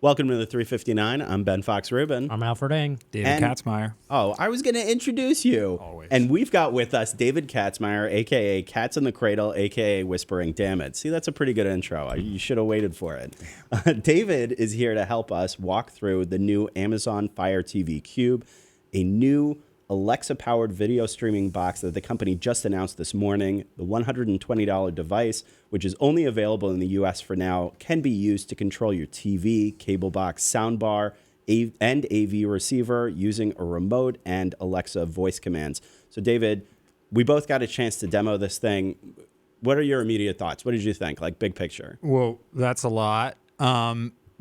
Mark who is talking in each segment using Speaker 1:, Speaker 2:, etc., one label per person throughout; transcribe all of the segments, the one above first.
Speaker 1: Welcome to the 359. I'm Ben Fox Rubin.
Speaker 2: I'm Alfred Ing.
Speaker 3: David Katzmeyer.
Speaker 1: Oh, I was going to introduce you.
Speaker 3: Always.
Speaker 1: And we've got with us David Katzmeyer, a.k.a. Cats in the Cradle, a.k.a. Whispering Damn It. See, that's a pretty good intro. You should have waited for it. David is here to help us walk through the new Amazon Fire TV Cube, a new Alexa-powered video streaming box that the company just announced this morning. The $120 device, which is only available in the US for now, can be used to control your TV, cable box, soundbar, and AV receiver using a remote and Alexa voice commands. So, David, we both got a chance to demo this thing. What are your immediate thoughts? What did you think? Like, big picture.
Speaker 3: Well, that's a lot.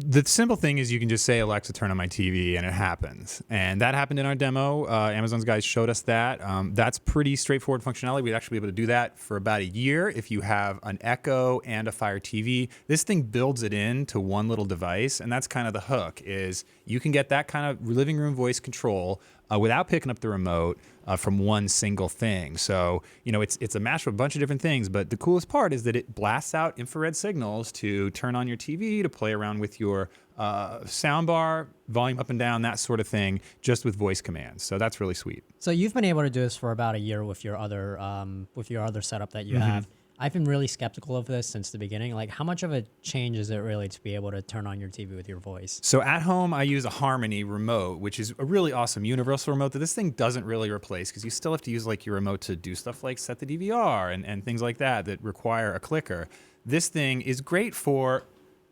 Speaker 3: The simple thing is you can just say, Alexa, turn on my TV, and it happens. And that happened in our demo. Amazon's guys showed us that. That's pretty straightforward functionality. We'd actually be able to do that for about a year if you have an Echo and a Fire TV. This thing builds it into one little device, and that's kind of the hook, is you can get that kind of living room voice control without picking up the remote from one single thing. So, you know, it's a mash of a bunch of different things, but the coolest part is that it blasts out infrared signals to turn on your TV, to play around with your soundbar, volume up and down, that sort of thing, just with voice commands. So that's really sweet.
Speaker 2: So you've been able to do this for about a year with your other setup that you have. I've been really skeptical of this since the beginning. Like, how much of a change is it really to be able to turn on your TV with your voice?
Speaker 3: So at home, I use a Harmony remote, which is a really awesome universal remote that this thing doesn't really replace, because you still have to use like your remote to do stuff like set the DVR and things like that require a clicker. This thing is great for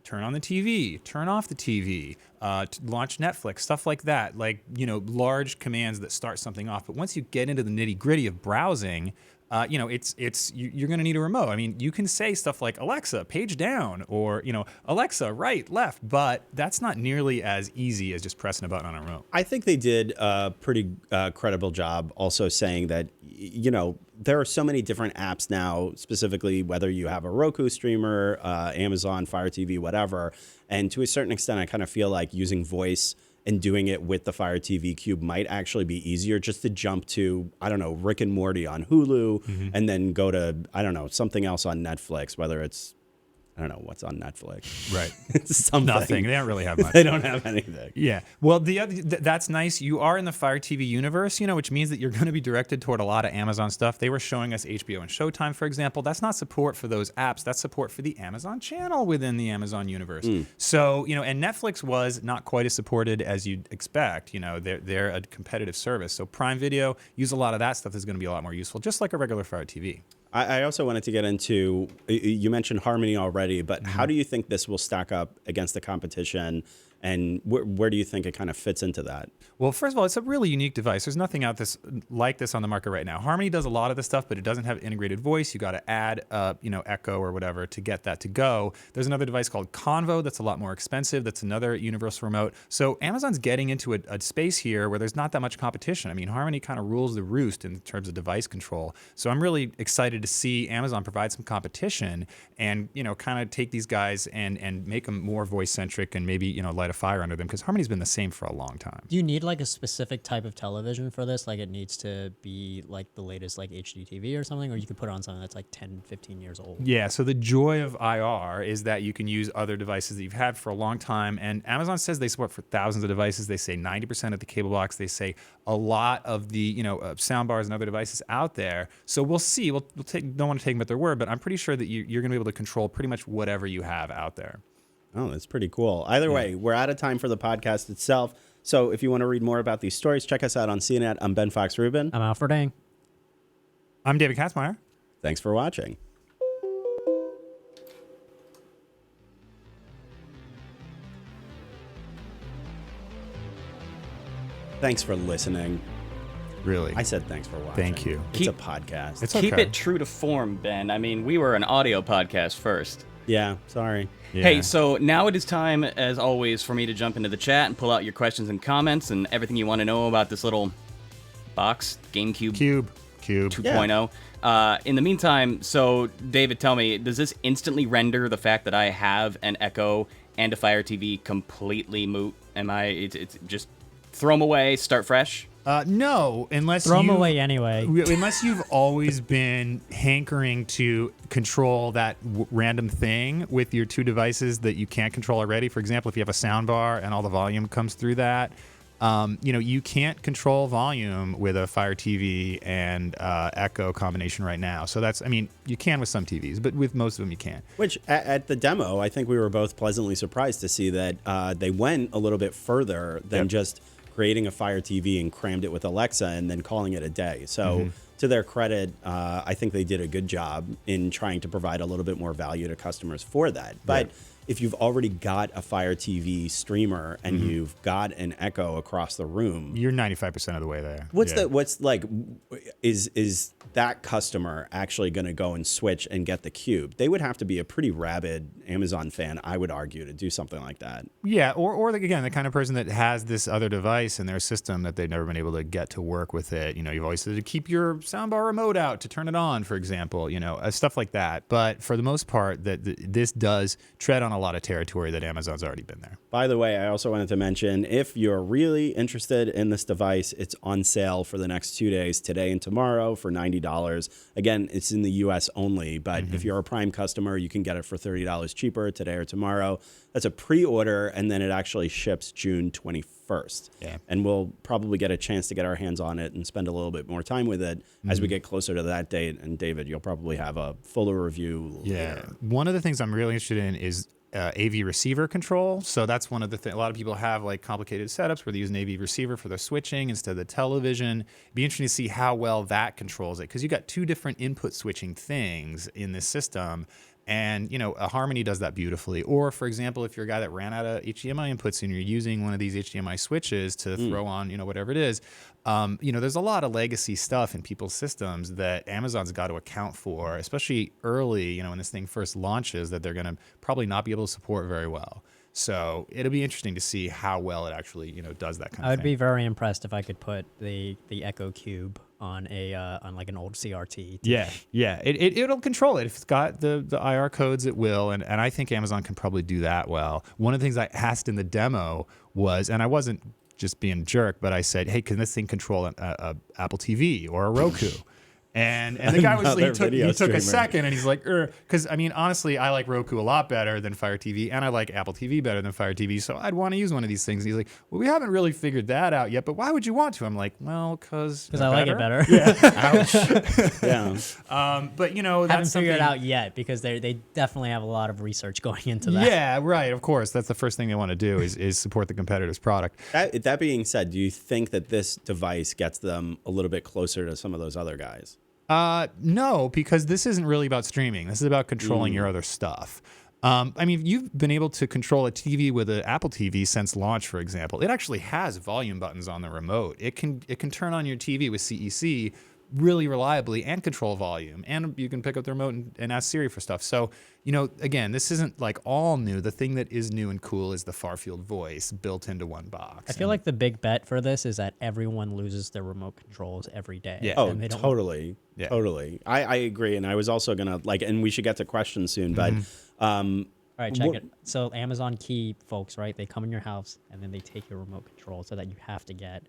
Speaker 3: turn on the TV, turn off the TV, launch Netflix, stuff like that. Like, you know, large commands that start something off. But once you get into the nitty gritty of browsing, you know, you're going to need a remote. I mean, you can say stuff like, Alexa, page down, or, you know, Alexa, right, left, but that's not nearly as easy as just pressing a button on a remote.
Speaker 1: I think they did a pretty credible job also saying that, you know, there are so many different apps now, specifically whether you have a Roku streamer, Amazon, Fire TV, whatever. And to a certain extent, I kind of feel like using voice and doing it with the Fire TV Cube might actually be easier, just to jump to, I don't know, Rick and Morty on Hulu, and then go to, I don't know, something else on Netflix, whether it's, I don't know what's on Netflix.
Speaker 3: Right.
Speaker 1: Something.
Speaker 3: Nothing. They don't really have much.
Speaker 1: They don't have anything.
Speaker 3: Yeah. Well, that's nice. You are in the Fire TV universe, you know, which means that you're going to be directed toward a lot of Amazon stuff. They were showing us HBO and Showtime, for example. That's not support for those apps. That's support for the Amazon channel within the Amazon universe. So, you know, and Netflix was not quite as supported as you'd expect. You know, they're a competitive service. So Prime Video, use a lot of that stuff is going to be a lot more useful, just like a regular Fire TV.
Speaker 1: I also wanted to get into, you mentioned Harmony already, but how do you think this will stack up against the competition, and where do you think it kind of fits into that?
Speaker 3: Well, first of all, it's a really unique device. There's nothing like this on the market right now. Harmony does a lot of this stuff, but it doesn't have integrated voice. You got to add, you know, Echo or whatever to get that to go. There's another device called Convo that's a lot more expensive. That's another universal remote. So Amazon's getting into a space here where there's not that much competition. I mean, Harmony kind of rules the roost in terms of device control. So I'm really excited to see Amazon provide some competition and, you know, kind of take these guys and make them more voice centric and maybe, you know, light a fire under them, because Harmony's been the same for a long time.
Speaker 2: Do you need like a specific type of television for this? Like, it needs to be like the latest like HD TV or something, or you could put it on something that's like 10, 15 years old?
Speaker 3: Yeah, so the joy of IR is that you can use other devices that you've had for a long time, and Amazon says they support for thousands of devices. They say 90% of the cable box. They say a lot of the, you know, sound bars and other devices out there. So we'll see. Don't want to take them at their word, but I'm pretty sure that you're going to be able to control pretty much whatever you have out there.
Speaker 1: Oh, that's pretty cool. Either way, we're out of time for the podcast itself. So if you want to read more about these stories, check us out on CNET. I'm Ben Fox Rubin.
Speaker 2: I'm Alfred Ing.
Speaker 3: I'm David Katzmeyer.
Speaker 1: Thanks for watching. Thanks for listening.
Speaker 3: Really?
Speaker 1: I said thanks for watching.
Speaker 3: Thank you.
Speaker 1: It's a podcast.
Speaker 3: It's
Speaker 4: Keep
Speaker 3: okay.
Speaker 4: it true to form, Ben. I mean, we were an audio podcast first.
Speaker 1: Yeah, sorry.
Speaker 3: Yeah.
Speaker 4: Hey, so now it is time, as always, for me to jump into the chat and pull out your questions and comments and everything you want to know about this little box, GameCube
Speaker 3: Cube.
Speaker 4: 2.0. In the meantime, so David, tell me, does this instantly render the fact that I have an Echo and a Fire TV completely moot? It's just throw them away, start fresh?
Speaker 3: No, unless
Speaker 2: Throw them
Speaker 3: you've-
Speaker 2: away anyway.
Speaker 3: Unless you've always been hankering to control that random thing with your two devices that you can't control already. For example, if you have a sound bar and all the volume comes through that, you can't control volume with a Fire TV and Echo combination right now. So you can with some TVs, but with most of them you can't.
Speaker 1: Which at the demo, I think we were both pleasantly surprised to see that they went a little bit further than just creating a Fire TV and crammed it with Alexa and then calling it a day. So to their credit, I think they did a good job in trying to provide a little bit more value to customers for that. But if you've already got a Fire TV streamer and you've got an Echo across the room,
Speaker 3: you're 95% of the way there.
Speaker 1: Is that customer actually going to go and switch and get the Cube? They would have to be a pretty rabid Amazon fan, I would argue, to do something like that.
Speaker 3: Yeah, or again, the kind of person that has this other device in their system that they've never been able to get to work with it. You've always said to keep your soundbar remote out to turn it on, for example, stuff like that. But for the most part, this does tread on a lot of territory that Amazon's already been there.
Speaker 1: By the way, I also wanted to mention, if you're really interested in this device, it's on sale for the next 2 days, today and tomorrow, for $90. Again, it's in the US only, but if you're a Prime customer, you can get it for $30 cheaper today or tomorrow. That's a pre-order, and then it actually ships June 21st.
Speaker 3: Yeah.
Speaker 1: And we'll probably get a chance to get our hands on it and spend a little bit more time with it as we get closer to that date. And David, you'll probably have a fuller review later.
Speaker 3: One of the things I'm really interested in is AV receiver control. So that's one of the things. A lot of people have like complicated setups where they use an AV receiver for their switching instead of the television. It'd be interesting to see how well that controls it, because you got two different input switching things in this system. And, a Harmony does that beautifully. Or, for example, if you're a guy that ran out of HDMI inputs and you're using one of these HDMI switches to throw on, whatever it is, there's a lot of legacy stuff in people's systems that Amazon's got to account for, especially early, when this thing first launches, that they're going to probably not be able to support very well. So it'll be interesting to see how well it actually, does that kind of thing.
Speaker 2: I would be very impressed if I could put the Echo Cube on on like an old CRT.
Speaker 3: Yeah. It'll control it. If it's got the IR codes, it will. And I think Amazon can probably do that well. One of the things I asked in the demo was, and I wasn't just being a jerk, but I said, hey, can this thing control a Apple TV or a Roku? And the guy he took a second, and he's like, because honestly, I like Roku a lot better than Fire TV, and I like Apple TV better than Fire TV, so I'd want to use one of these things. And he's like, well, we haven't really figured that out yet, but why would you want to? I'm like, well, because
Speaker 2: I like it better.
Speaker 3: Yeah. Ouch.
Speaker 1: Yeah.
Speaker 3: But
Speaker 2: Haven't figured it out yet, because they definitely have a lot of research going into that.
Speaker 3: Yeah, right. Of course, that's the first thing they want to do is support the competitor's product.
Speaker 1: That being said, do you think that this device gets them a little bit closer to some of those other guys?
Speaker 3: No, because this isn't really about streaming. This is about controlling your other stuff. You've been able to control a TV with an Apple TV since launch, for example. It actually has volume buttons on the remote. It can turn on your TV with CEC really reliably and control volume. And you can pick up the remote and ask Siri for stuff. So, again, this isn't like all new. The thing that is new and cool is the far-field voice built into one box.
Speaker 2: I feel like the big bet for this is that everyone loses their remote controls every day.
Speaker 3: Yeah.
Speaker 1: Oh, totally.
Speaker 3: Yeah.
Speaker 1: Totally. I agree. And I was also going to and we should get to questions soon, but
Speaker 2: All right, check it. So Amazon Key folks, right? They come in your house and then they take your remote control, so that you have to get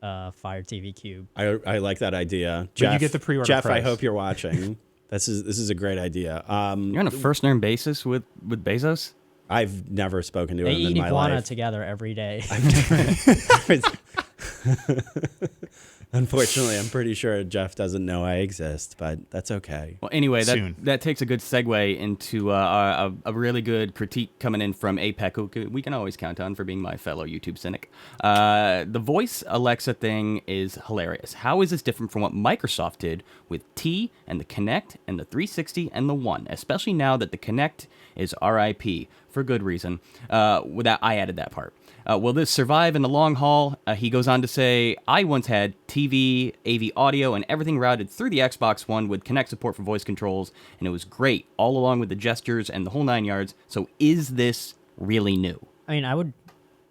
Speaker 2: Fire TV Cube.
Speaker 1: I like that idea.
Speaker 3: But
Speaker 1: Jeff,
Speaker 3: you get the pre-order
Speaker 1: Jeff,
Speaker 3: price.
Speaker 1: I hope you're watching. This is a great idea.
Speaker 4: You're on a first name basis with Bezos?
Speaker 1: I've never spoken to
Speaker 2: They
Speaker 1: him
Speaker 2: eat
Speaker 1: in my
Speaker 2: iguana
Speaker 1: life.
Speaker 2: together every day.
Speaker 1: Unfortunately, I'm pretty sure Jeff doesn't know I exist, but that's okay.
Speaker 4: Well, anyway,
Speaker 3: Soon.
Speaker 4: that takes a good segue into a really good critique coming in from APEC, who we can always count on for being my fellow YouTube cynic. The voice Alexa thing is hilarious. How is this different from what Microsoft did with T and the Kinect and the 360 and the One, especially now that the Kinect is RIP, for good reason. I added that part. Will this survive in the long haul? He goes on to say, I once had TV, AV audio, and everything routed through the Xbox One with Kinect support for voice controls, and it was great, all along with the gestures and the whole 9 yards. So is this really new?
Speaker 2: I mean, I would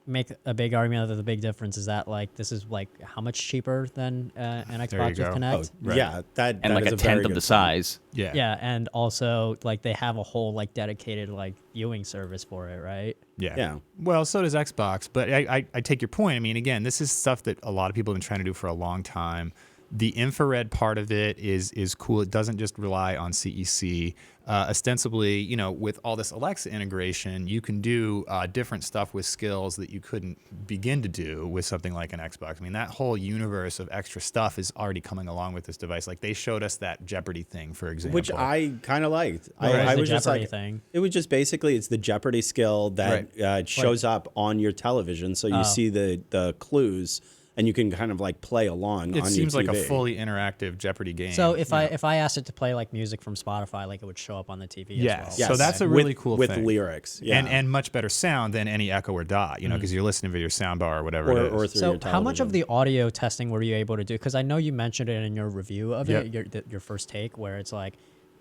Speaker 2: make a big argument that the big difference is that like this is like how much cheaper than an Xbox with
Speaker 3: go.
Speaker 2: Kinect.
Speaker 1: Oh, yeah, that
Speaker 4: And like
Speaker 1: is
Speaker 4: a
Speaker 1: very
Speaker 4: tenth of
Speaker 1: good
Speaker 4: the
Speaker 1: point.
Speaker 4: size.
Speaker 3: Yeah.
Speaker 2: Yeah, and also like they have a whole like dedicated like viewing service for it, right?
Speaker 3: Yeah.
Speaker 1: Yeah.
Speaker 3: Well, so does Xbox. But I take your point. I mean, again, this is stuff that a lot of people have been trying to do for a long time. The infrared part of it is cool. It doesn't just rely on CEC. Ostensibly, you know, with all this Alexa integration, you can do different stuff with skills that you couldn't begin to do with something like an Xbox. I mean, that whole universe of extra stuff is already coming along with this device. Like they showed us that Jeopardy thing, for example.
Speaker 1: Which I kind of liked.
Speaker 2: What was
Speaker 1: I
Speaker 2: the
Speaker 1: was just
Speaker 2: Jeopardy
Speaker 1: like,
Speaker 2: thing?
Speaker 1: it was just basically it's the Jeopardy skill that shows up on your television, so you see the clues and you can kind of like play along
Speaker 3: it
Speaker 1: on
Speaker 3: seems
Speaker 1: your TV.
Speaker 3: like a fully interactive Jeopardy game.
Speaker 2: So if I asked it to play like music from Spotify, like it would show up on the TV
Speaker 3: Yes.
Speaker 2: as well.
Speaker 3: So that's a really
Speaker 1: with,
Speaker 3: cool
Speaker 1: with
Speaker 3: thing.
Speaker 1: lyrics, yeah,
Speaker 3: And much better sound than any Echo or Dot, you know, because you're listening to your sound bar or whatever it
Speaker 1: or
Speaker 3: is.
Speaker 1: through
Speaker 2: So
Speaker 1: your
Speaker 2: how much of
Speaker 1: television.
Speaker 2: the audio testing were you able to do? Because I know you mentioned it in your review of
Speaker 3: Yep.
Speaker 2: it, your first take, where it's like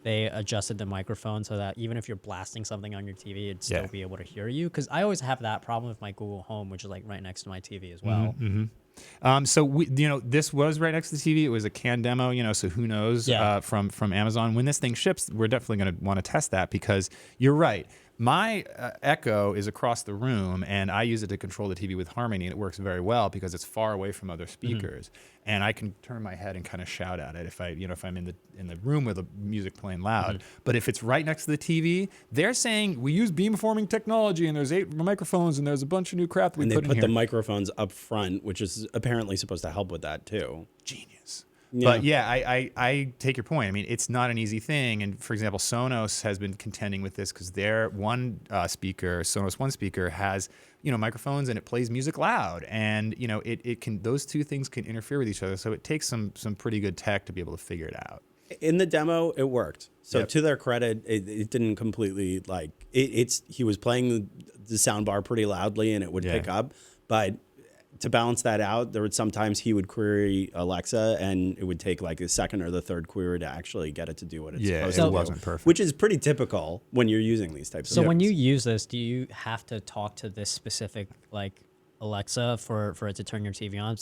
Speaker 2: they adjusted the microphone so that even if you're blasting something on your TV, it'd still be able to hear you. Because I always have that problem with my Google Home, which is like right next to my TV as well.
Speaker 3: So we, you know, this was right next to the TV. It was a canned demo, you know, so who knows from Amazon. When this thing ships, we're definitely going to want to test that because you're right. My Echo is across the room, and I use it to control the TV with Harmony, and it works very well because it's far away from other speakers, and I can turn my head and kind of shout at it if I'm in the room with the music playing loud. But if it's right next to the TV, they're saying we use beamforming technology, and there's 8 microphones, and there's a bunch of new crap that we
Speaker 1: and they
Speaker 3: put in
Speaker 1: put
Speaker 3: here.
Speaker 1: the microphones up front, which is apparently supposed to help with that too.
Speaker 3: Genius.
Speaker 1: Yeah.
Speaker 3: But yeah, I take your point. I mean, it's not an easy thing. And for example, Sonos has been contending with this because their Sonos One speaker has, you know, microphones and it plays music loud. And, you know, it can, those two things can interfere with each other. So it takes some pretty good tech to be able to figure it out.
Speaker 1: In the demo, it worked. So
Speaker 3: Yep.
Speaker 1: to their credit, it didn't completely like he was playing the sound bar pretty loudly and it would pick up, but to balance that out, there would sometimes he would query Alexa and it would take like the second or the third query to actually get it to do what it's supposed to do.
Speaker 3: it wasn't perfect.
Speaker 1: Which is pretty typical when you're using these types
Speaker 2: So
Speaker 1: of
Speaker 2: when
Speaker 1: things.
Speaker 2: you use this, do you have to talk to this specific like Alexa for it to turn your TV on?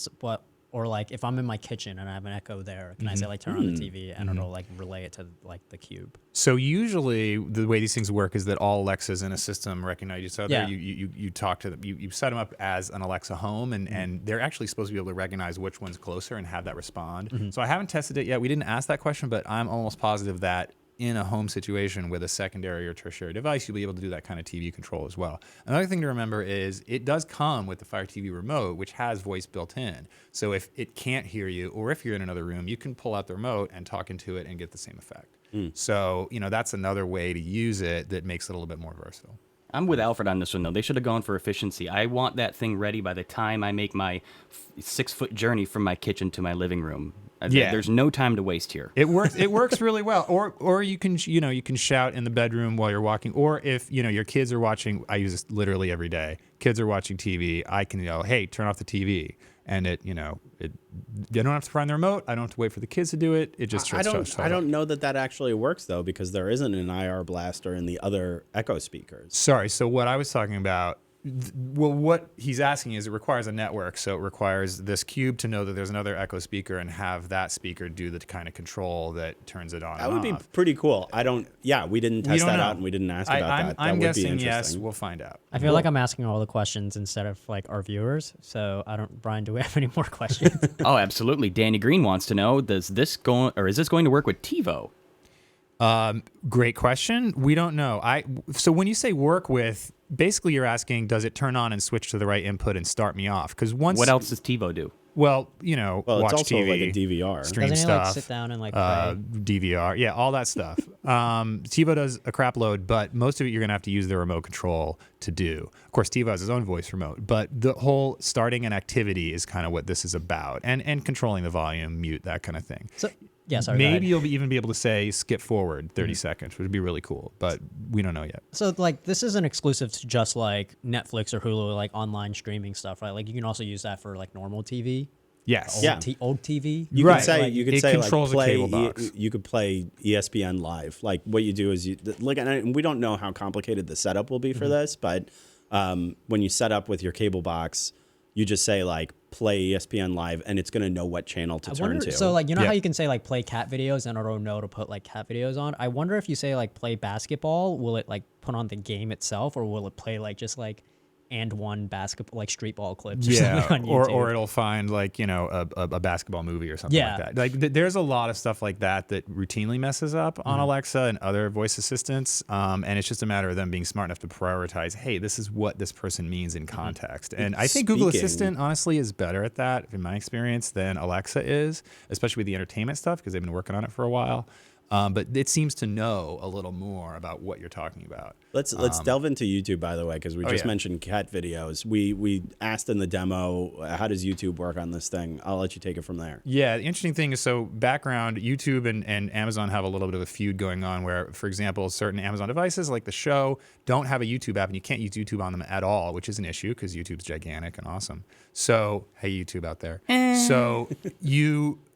Speaker 2: Or like if I'm in my kitchen and I have an Echo there, can I say like turn on the TV and it'll like relay it to like the Cube?
Speaker 3: So usually the way these things work is that all Alexas in a system recognize each other.
Speaker 2: Yeah.
Speaker 3: You talk to them, you set them up as an Alexa home, and they're actually supposed to be able to recognize which one's closer and have that respond. So I haven't tested it yet. We didn't ask that question, but I'm almost positive that in a home situation with a secondary or tertiary device, you'll be able to do that kind of TV control as well. Another thing to remember is it does come with the Fire TV remote, which has voice built in. So if it can't hear you, or if you're in another room, you can pull out the remote and talk into it and get the same effect. So, you know, that's another way to use it that makes it a little bit more versatile.
Speaker 4: I'm with Alfred on this one, though. They should have gone for efficiency. I want that thing ready by the time I make my 6-foot journey from my kitchen to my living room.
Speaker 3: Yeah.
Speaker 4: There's no time to waste here.
Speaker 3: It works. It works really well. Or you can shout in the bedroom while you're walking. Or if your kids are watching, I use this literally every day. Kids are watching TV. I can yell, "Hey, turn off the TV," and they don't have to find the remote. I don't have to wait for the kids to do it. It just
Speaker 1: I don't know that actually works though, because there isn't an IR blaster in the other Echo speakers.
Speaker 3: Sorry. So what I was talking about. Well, what he's asking is it requires a network. So it requires this Cube to know that there's another Echo speaker and have that speaker do the kind of control that turns it on.
Speaker 1: That would be
Speaker 3: off.
Speaker 1: pretty cool. We didn't test that out and we didn't ask about that.
Speaker 3: I'm
Speaker 1: That would be
Speaker 3: guessing yes.
Speaker 1: interesting.
Speaker 3: We'll find out.
Speaker 2: I feel like I'm asking all the questions instead of like our viewers. So Brian, do we have any more questions?
Speaker 4: Oh, absolutely. Danny Green wants to know: is this going to work with TiVo?
Speaker 3: Great question. We don't know. So when you say work with, basically you're asking, does it turn on and switch to the right input and start me off? Because
Speaker 4: What else does TiVo do?
Speaker 3: Well,
Speaker 1: Well,
Speaker 3: watch
Speaker 1: it's also
Speaker 3: TV,
Speaker 1: like a DVR.
Speaker 3: stream
Speaker 2: Doesn't he like
Speaker 3: stuff,
Speaker 2: sit down and like play?
Speaker 3: DVR, yeah, all that stuff. TiVo does a crap load, but most of it you're gonna have to use the remote control to do. Of course, TiVo has his own voice remote, but the whole starting an activity is kind of what this is about, and controlling the volume, mute, that kind of thing.
Speaker 2: So yeah, sorry.
Speaker 3: Maybe you'll even be able to say skip forward 30 seconds, which would be really cool, but we don't know yet.
Speaker 2: So like this isn't exclusive to just like Netflix or Hulu, like online streaming stuff, right? Like you can also use that for like normal TV.
Speaker 3: Yes.
Speaker 1: Yeah.
Speaker 2: Old TV.
Speaker 1: You
Speaker 3: Right.
Speaker 1: could say
Speaker 3: Like,
Speaker 1: you could
Speaker 3: it
Speaker 1: say
Speaker 3: controls a
Speaker 1: like play.
Speaker 3: cable box.
Speaker 1: You could play ESPN live. Like what you do is and we don't know how complicated the setup will be for this, but when you set up with your cable box, you just say like play ESPN Live, and it's going to know what channel to turn to.
Speaker 2: So like, you know
Speaker 3: Yeah.
Speaker 2: how you can say like play cat videos and it'll know to put like cat videos on? I wonder if you say like play basketball, will it like put on the game itself, or will it play like just like and one basketball, like street ball clips or something on YouTube?
Speaker 3: or it'll find like, you know, a basketball movie or something
Speaker 2: Yeah.
Speaker 3: like that. Like there's a lot of stuff like that that routinely messes up on Alexa and other voice assistants. And it's just a matter of them being smart enough to prioritize, hey, this is what this person means in context. And I think Google Assistant honestly is better at that, in my experience, than Alexa is, especially with the entertainment stuff, because they've been working on it for a while. But it seems to know a little more about what you're talking about.
Speaker 1: Let's delve into YouTube, by the way, because we just
Speaker 3: yeah.
Speaker 1: mentioned cat videos. We asked in the demo, how does YouTube work on this thing? I'll let you take it from there.
Speaker 3: Yeah, the interesting thing is, so background, YouTube and Amazon have a little bit of a feud going on where, for example, certain Amazon devices like the Show don't have a YouTube app, and you can't use YouTube on them at all, which is an issue because YouTube's gigantic and awesome. So, hey, YouTube out there. So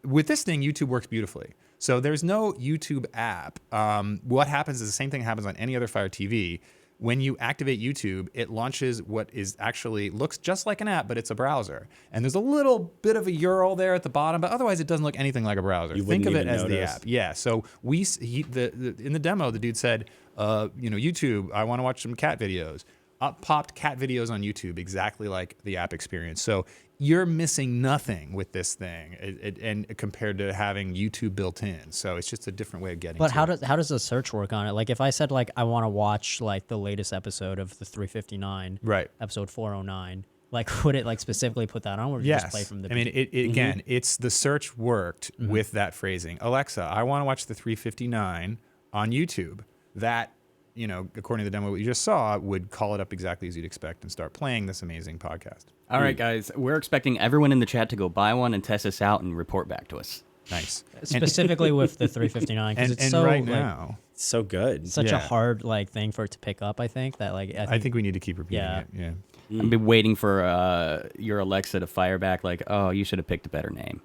Speaker 3: with this thing, YouTube works beautifully. So there's no YouTube app. What happens is the same thing happens on any other Fire TV. When you activate YouTube, it launches what is actually looks just like an app, but it's a browser. And there's a little bit of a URL there at the bottom, but otherwise it doesn't look anything like a browser. Think of it as the app. Yeah. So in the demo, the dude said, YouTube, I want to watch some cat videos. Up popped cat videos on YouTube, exactly like the app experience. So you're missing nothing with this thing, and compared to having YouTube built in. So it's just a different way of getting.
Speaker 2: But
Speaker 3: to
Speaker 2: how
Speaker 3: it.
Speaker 2: does the search work on it? Like if I said like I want to watch like the latest episode of the 359,
Speaker 3: Right.
Speaker 2: episode 409, like would it like specifically put that on, or would it
Speaker 3: Yes.
Speaker 2: just play from the?
Speaker 3: I mean, again, it's the search worked with that phrasing. Alexa, I want to watch the 359 on YouTube. That, according to the demo we just saw, would call it up exactly as you'd expect and start playing this amazing podcast.
Speaker 4: All right, guys, we're expecting everyone in the chat to go buy one and test this out and report back to us.
Speaker 3: Nice.
Speaker 2: Specifically with the 359, because it's
Speaker 3: And
Speaker 2: so
Speaker 3: right
Speaker 2: like,
Speaker 3: now,
Speaker 1: It's so good.
Speaker 2: such a
Speaker 3: Yeah.
Speaker 2: hard like thing for it to pick up. I think that like
Speaker 3: I think we need to keep repeating
Speaker 2: Yeah.
Speaker 3: it. Yeah.
Speaker 4: I've been waiting for your Alexa to fire back like, oh, you should have picked a better name.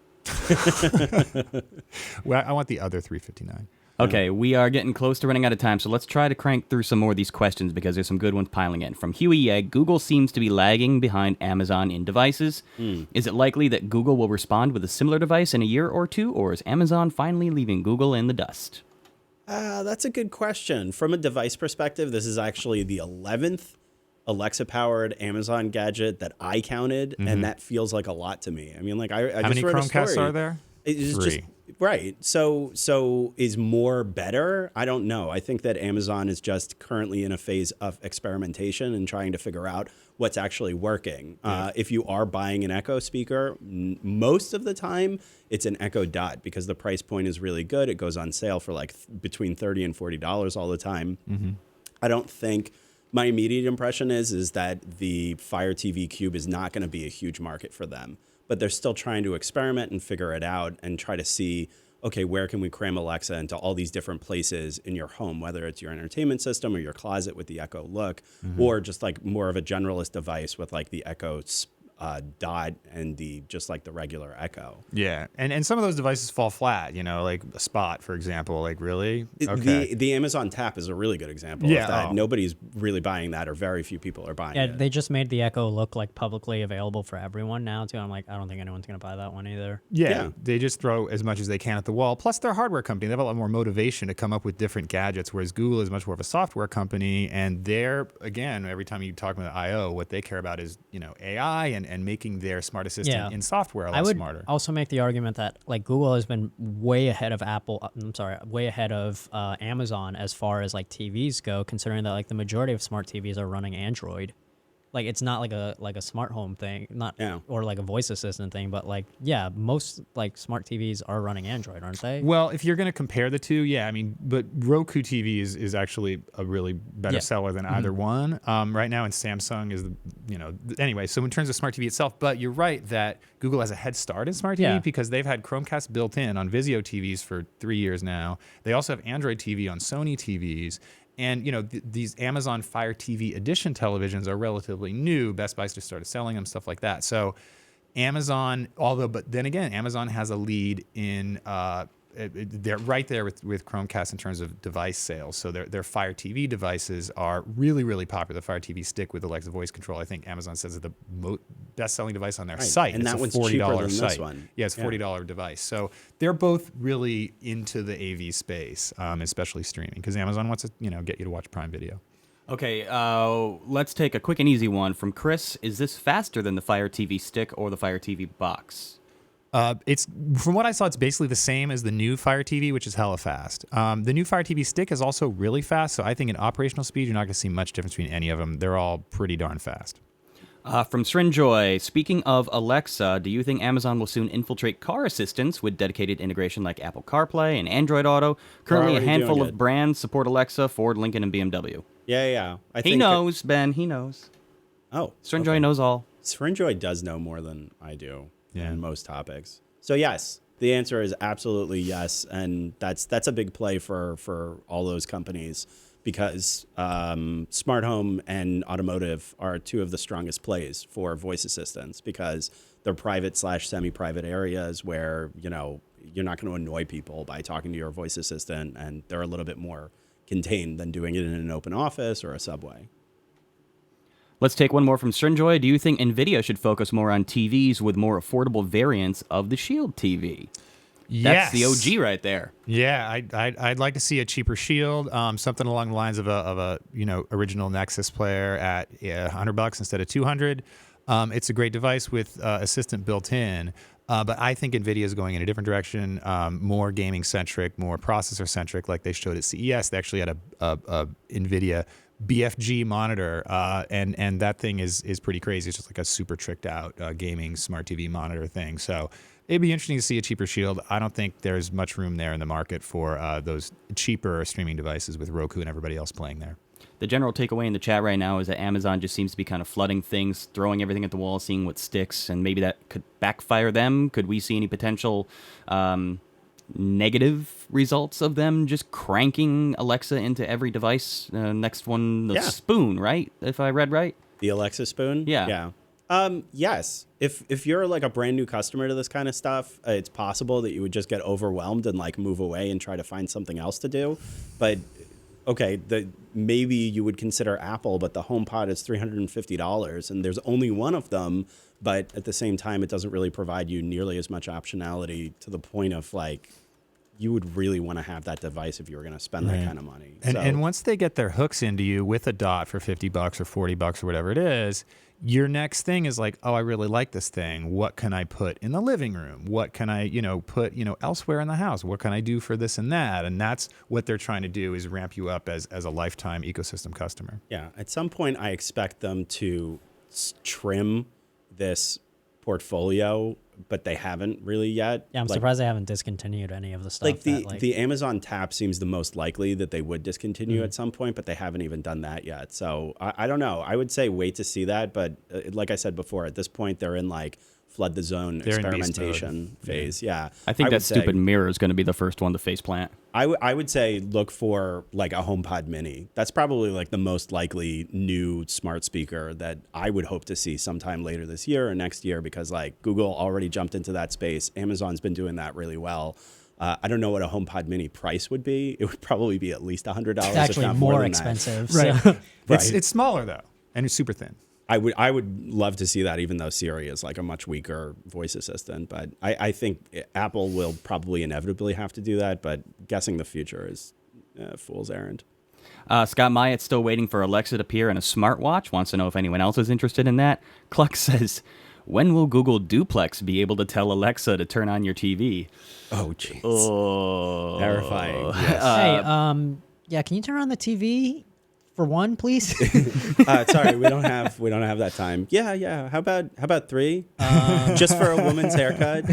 Speaker 3: Well, I want the other 359.
Speaker 4: Okay, we are getting close to running out of time, so let's try to crank through some more of these questions because there's some good ones piling in. From Huey Egg, Google seems to be lagging behind Amazon in devices. Is it likely that Google will respond with a similar device in a year or two, or is Amazon finally leaving Google in the dust?
Speaker 1: That's a good question. From a device perspective, this is actually the 11th Alexa-powered Amazon gadget that I counted, and that feels like a lot to me. I mean, like I
Speaker 3: How
Speaker 1: just
Speaker 3: many
Speaker 1: read a
Speaker 3: Chromecasts
Speaker 1: story.
Speaker 3: are there?
Speaker 1: It's
Speaker 3: 3.
Speaker 1: just right. So is more better? I don't know. I think that Amazon is just currently in a phase of experimentation and trying to figure out what's actually working. If you are buying an Echo speaker, most of the time it's an Echo Dot because the price point is really good. It goes on sale for like between $30 and $40 all the time. I don't think. My immediate impression is that the Fire TV Cube is not going to be a huge market for them, but they're still trying to experiment and figure it out and try to see, okay, where can we cram Alexa into all these different places in your home, whether it's your entertainment system or your closet with the Echo Look, or just like more of a generalist device with like the Echo Dot and just like the regular Echo.
Speaker 3: Yeah, and some of those devices fall flat. Like a Spot, for example. Like really, okay.
Speaker 1: The Amazon Tap is a really good example
Speaker 3: Yeah,
Speaker 1: of that.
Speaker 3: oh.
Speaker 1: Nobody's really buying that, or very few people are buying
Speaker 2: yeah,
Speaker 1: it.
Speaker 2: they just made the Echo Look like publicly available for everyone now too. I'm like, I don't think anyone's gonna buy that one either.
Speaker 3: Yeah, they just throw as much as they can at the wall. Plus, they're a hardware company. They have a lot more motivation to come up with different gadgets, whereas Google is much more of a software company. And they're, again, every time you talk about I/O, what they care about is AI and making their smart assistant in software a lot
Speaker 2: I would
Speaker 3: smarter.
Speaker 2: also make the argument that like Google has been way ahead of way ahead of Amazon as far as like TVs go, considering that like the majority of smart TVs are running Android. Like it's not like a smart home thing, or like a voice assistant thing, but like most like smart TVs are running Android, aren't they?
Speaker 3: Well, if you're going to compare the two, I mean, but Roku TV is actually a really better seller than either one right now, and Samsung is anyway. So in terms of smart TV itself, but you're right that Google has a head start in smart TV because they've had Chromecast built in on Vizio TVs for 3 years now. They also have Android TV on Sony TVs. And, these Amazon Fire TV Edition televisions are relatively new. Best Buy's just started selling them, stuff like that. So Amazon, but then again, Amazon has a lead in they're right there with Chromecast in terms of device sales. So their Fire TV devices are really, really popular. The Fire TV Stick with Alexa voice control. I think Amazon says that the best-selling device on their site.
Speaker 1: And
Speaker 3: it's
Speaker 1: that
Speaker 3: a
Speaker 1: one's
Speaker 3: $40
Speaker 1: cheaper than
Speaker 3: site.
Speaker 1: this one.
Speaker 3: Yeah, it's $40 device. So they're both really into the AV space, especially streaming, because Amazon wants to get you to watch Prime Video.
Speaker 4: Okay, let's take a quick and easy one from Chris. Is this faster than the Fire TV Stick or the Fire TV Box?
Speaker 3: It's from what I saw, it's basically the same as the new Fire TV, which is hella fast. The new Fire TV Stick is also really fast, so I think in operational speed, you're not going to see much difference between any of them. They're all pretty darn fast.
Speaker 4: From Srinjoy, speaking of Alexa, do you think Amazon will soon infiltrate car assistants with dedicated integration like Apple CarPlay and Android Auto? Currently, a
Speaker 1: already
Speaker 4: handful
Speaker 1: doing
Speaker 4: of
Speaker 1: it.
Speaker 4: brands support Alexa, Ford, Lincoln, and BMW.
Speaker 1: Yeah.
Speaker 4: He knows, Ben. He knows.
Speaker 1: Oh,
Speaker 4: Srinjoy knows all.
Speaker 1: Srinjoy does know more than I do
Speaker 3: Yeah.
Speaker 1: on most topics. So yes, the answer is absolutely yes, and that's a big play for all those companies because smart home and automotive are two of the strongest plays for voice assistants because they're private / semi-private areas where you're not going to annoy people by talking to your voice assistant, and they're a little bit more contained than doing it in an open office or a subway.
Speaker 4: Let's take one more from Srinjoy. Do you think NVIDIA should focus more on TVs with more affordable variants of the Shield TV? That's the OG right there.
Speaker 3: Yeah, I'd like to see a cheaper Shield, something along the lines of a original Nexus player at $100 instead of $200. It's a great device with Assistant built in, but I think NVIDIA is going in a different direction, more gaming centric, more processor centric, like they showed at CES. They actually had a NVIDIA BFG monitor, and that thing is pretty crazy. It's just like a super tricked out gaming smart TV monitor thing. So it'd be interesting to see a cheaper Shield. I don't think there's much room there in the market for those cheaper streaming devices with Roku and everybody else playing there.
Speaker 4: The general takeaway in the chat right now is that Amazon just seems to be kind of flooding things, throwing everything at the wall, seeing what sticks, and maybe that could backfire them. Could we see any potential negative results of them just cranking Alexa into every device? Next one, the spoon, right? If I read right.
Speaker 1: The Alexa spoon?
Speaker 4: Yeah.
Speaker 1: Yes. If you're like a brand new customer to this kind of stuff, it's possible that you would just get overwhelmed and like move away and try to find something else to do. But okay, maybe you would consider Apple, but the HomePod is $350 and there's only one of them. But at the same time, it doesn't really provide you nearly as much optionality to the point of like, you would really want to have that device if you were going to spend that kind of money.
Speaker 3: And once they get their hooks into you with a dot for $50 or $40 or whatever it is, your next thing is like, oh, I really like this thing. What can I put in the living room? What can I, put, elsewhere in the house? What can I do for this and that? And that's what they're trying to do is ramp you up as a lifetime ecosystem customer.
Speaker 1: Yeah. At some point, I expect them to trim this portfolio, but they haven't really yet.
Speaker 2: Yeah, I'm surprised they haven't discontinued any of the stuff.
Speaker 1: Like the Amazon Tap seems the most likely that they would discontinue at some point, but they haven't even done that yet. So I don't know. I would say wait to see that, but like I said before, at this point they're in like flood the zone experimentation phase. Yeah.
Speaker 4: I think that stupid mirror is going to be the first one to faceplant.
Speaker 1: I would say look for like a HomePod Mini. That's probably like the most likely new smart speaker that I would hope to see sometime later this year or next year because like Google already jumped into that space. Amazon's been doing that really well. I don't know what a HomePod Mini price would be. It would probably be at least $100.
Speaker 2: It's actually
Speaker 1: if not
Speaker 2: more
Speaker 1: than
Speaker 2: expensive.
Speaker 3: Right.
Speaker 2: So.
Speaker 3: It's smaller though, and it's super thin.
Speaker 1: I would love to see that, even though Siri is like a much weaker voice assistant. But I think Apple will probably inevitably have to do that. But guessing the future is a fool's errand.
Speaker 4: Scott Myatt's still waiting for Alexa to appear in a smartwatch. Wants to know if anyone else is interested in that. Cluck says, when will Google Duplex be able to tell Alexa to turn on your TV?
Speaker 1: Oh, jeez.
Speaker 4: Oh.
Speaker 1: Terrifying.
Speaker 2: Hey, yeah, can you turn on the TV? For one, please.
Speaker 1: Sorry, we don't have that time. Yeah. How about 3? Just for a woman's haircut.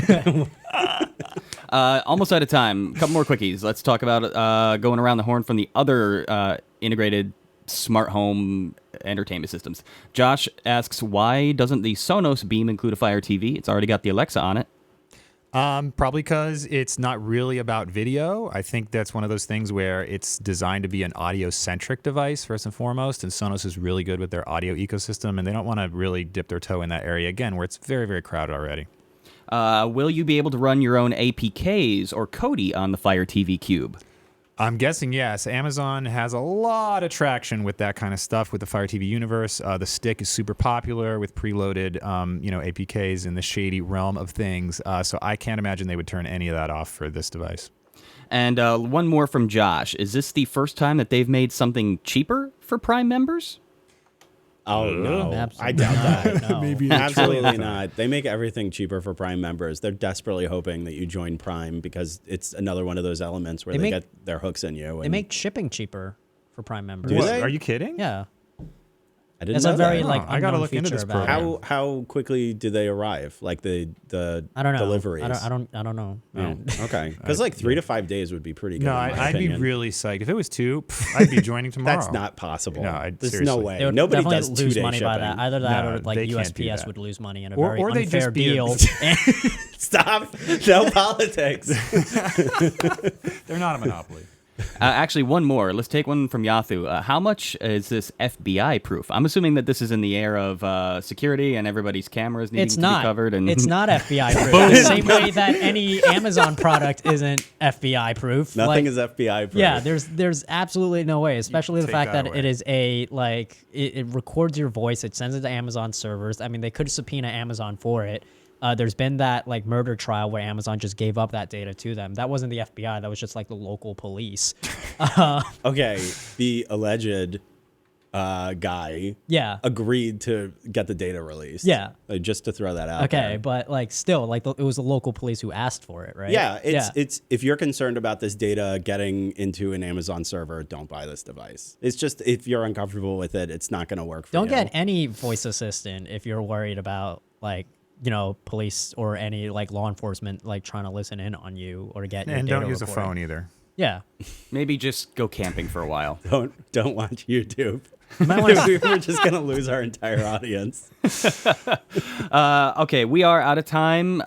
Speaker 4: Almost out of time. A couple more quickies. Let's talk about going around the horn from the other integrated smart home entertainment systems. Josh asks, why doesn't the Sonos Beam include a Fire TV? It's already got the Alexa on it.
Speaker 3: Probably because it's not really about video. I think that's one of those things where it's designed to be an audio-centric device first and foremost, and Sonos is really good with their audio ecosystem, and they don't want to really dip their toe in that area again, where it's very, very crowded already.
Speaker 4: Will you be able to run your own APKs or Kodi on the Fire TV Cube?
Speaker 3: I'm guessing yes. Amazon has a lot of traction with that kind of stuff with the Fire TV universe. The stick is super popular with preloaded, APKs in the shady realm of things. So I can't imagine they would turn any of that off for this device.
Speaker 4: And one more from Josh. Is this the first time that they've made something cheaper for Prime members?
Speaker 1: Oh, no.
Speaker 2: Absolutely
Speaker 1: I doubt that.
Speaker 2: not, no.
Speaker 3: Maybe
Speaker 1: Absolutely not. They make everything cheaper for Prime members. They're desperately hoping that you join Prime because it's another one of those elements where they get their hooks in you.
Speaker 2: They make shipping cheaper for Prime members.
Speaker 1: Do they?
Speaker 3: Are you kidding?
Speaker 2: Yeah.
Speaker 1: I didn't
Speaker 2: It's
Speaker 1: know
Speaker 2: a very
Speaker 1: that.
Speaker 3: I gotta
Speaker 2: unknown
Speaker 3: look into
Speaker 2: feature
Speaker 3: this
Speaker 2: about
Speaker 3: program.
Speaker 2: it.
Speaker 1: How quickly do they arrive? Like the
Speaker 2: I don't know.
Speaker 1: deliveries?
Speaker 2: I don't know.
Speaker 1: Oh, okay. Because 3 to 5 days would be pretty good.
Speaker 3: No,
Speaker 1: in my
Speaker 3: I'd be
Speaker 1: opinion.
Speaker 3: really psyched. If it was 2, I'd be joining tomorrow.
Speaker 1: That's not possible.
Speaker 3: No,
Speaker 1: There's
Speaker 3: seriously.
Speaker 1: no way.
Speaker 2: They would
Speaker 1: Nobody
Speaker 2: definitely
Speaker 1: does
Speaker 2: lose
Speaker 1: 2-day
Speaker 2: money by that.
Speaker 1: shipping.
Speaker 2: Either that
Speaker 3: No,
Speaker 2: or
Speaker 3: they can't do
Speaker 2: USPS
Speaker 3: that.
Speaker 2: would lose money in a
Speaker 3: Or-
Speaker 2: very
Speaker 3: or they
Speaker 2: unfair
Speaker 3: just be a-
Speaker 2: deal.
Speaker 1: Stop. No politics.
Speaker 3: They're not a monopoly.
Speaker 4: Actually, one more. Let's take one from Yathu. How much is this FBI proof? I'm assuming that this is in the era of security and everybody's cameras needing
Speaker 2: It's
Speaker 4: to
Speaker 2: not.
Speaker 4: be covered. And
Speaker 2: It's not FBI proof. The same way that any Amazon product isn't FBI proof.
Speaker 1: Nothing is FBI proof.
Speaker 2: Yeah, there's absolutely no way, especially the
Speaker 3: take
Speaker 2: fact
Speaker 3: that
Speaker 2: that
Speaker 3: away.
Speaker 2: it is it records your voice, it sends it to Amazon servers. I mean, they could subpoena Amazon for it. There's been that murder trial where Amazon just gave up that data to them. That wasn't the FBI. That was just the local police.
Speaker 1: Okay. The alleged guy
Speaker 2: Yeah.
Speaker 1: agreed to get the data released.
Speaker 2: Yeah.
Speaker 1: Just to throw that out
Speaker 2: Okay,
Speaker 1: there.
Speaker 2: but still, it was the local police who asked for it, right?
Speaker 1: Yeah, it's if you're concerned about this data getting into an Amazon server, don't buy this device. It's just if you're uncomfortable with it, it's not going to work for
Speaker 2: Don't
Speaker 1: you.
Speaker 2: get any voice assistant if you're worried about police or any law enforcement trying to listen in on you or get your
Speaker 3: And
Speaker 2: data
Speaker 3: don't use a
Speaker 2: recorded.
Speaker 3: phone either.
Speaker 2: Yeah.
Speaker 4: Maybe just go camping for a while.
Speaker 1: Don't watch YouTube.
Speaker 2: You might want to
Speaker 1: We're just gonna lose our entire audience.
Speaker 4: Okay, we are out of time.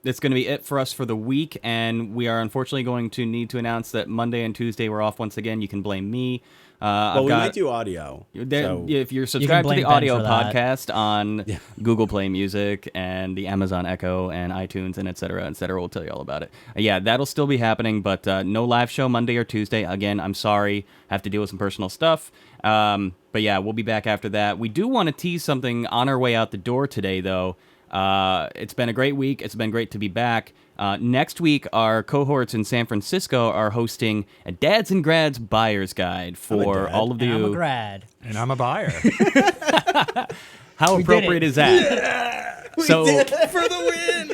Speaker 4: That's going to be it for us for the week, and we are unfortunately going to need to announce that Monday and Tuesday we're off once again. You can blame me.
Speaker 1: Well, we might do audio. so-
Speaker 4: If you're subscribed to
Speaker 2: blame
Speaker 4: the
Speaker 2: Ben
Speaker 4: audio
Speaker 2: for that.
Speaker 4: podcast on Google Play Music and the Amazon Echo and iTunes and et cetera, we'll tell you all about it. Yeah, that'll still be happening, but no live show Monday or Tuesday. Again, I'm sorry. Have to deal with some personal stuff. But yeah, we'll be back after that. We do want to tease something on our way out the door today, though. It's been a great week. It's been great to be back. Next week, our cohorts in San Francisco are hosting a Dads and Grads Buyer's Guide for
Speaker 1: dad.
Speaker 4: all of
Speaker 2: I'm a
Speaker 4: you.
Speaker 2: grad.
Speaker 3: And I'm a buyer.
Speaker 4: How
Speaker 2: We did
Speaker 4: appropriate
Speaker 2: it.
Speaker 4: is that? So
Speaker 1: for the win.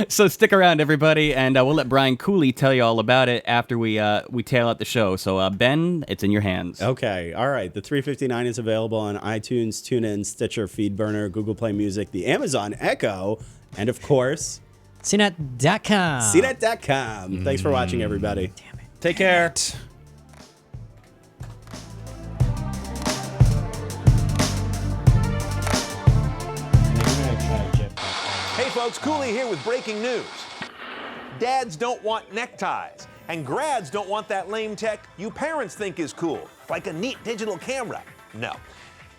Speaker 4: So stick around, everybody, and we'll let Brian Cooley tell you all about it after we tail out the show. So, Ben, it's in your hands.
Speaker 1: Okay, all right. The 359 is available on iTunes, TuneIn, Stitcher, FeedBurner, Google Play Music, the Amazon Echo, and of course,
Speaker 2: CNET.com.
Speaker 1: CNET.com. Thanks for watching, everybody.
Speaker 4: Take care.
Speaker 5: Hey folks, Cooley here with breaking news. Dads don't want neckties, and grads don't want that lame tech you parents think is cool, like a neat digital camera. No.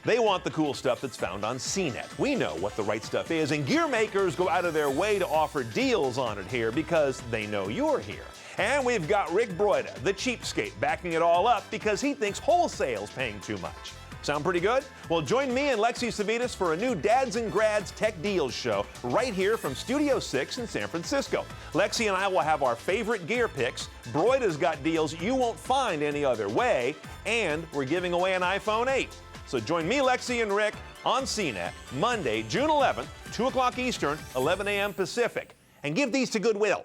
Speaker 5: They want the cool stuff that's found on CNET. We know what the right stuff is, and gear makers go out of their way to offer deals on it here because they know you're here. And we've got Rick Broida, the cheapskate, backing it all up because he thinks wholesale's paying too much. Sound pretty good? Well, join me and Lexi Savitas for a new Dads and Grads Tech Deals show right here from Studio 6 in San Francisco. Lexi and I will have our favorite gear picks. Broida's got deals you won't find any other way, and we're giving away an iPhone 8. So join me, Lexi, and Rick on CNET Monday, June 11th, 2 o'clock Eastern, 11 a.m. Pacific. And give these to Goodwill.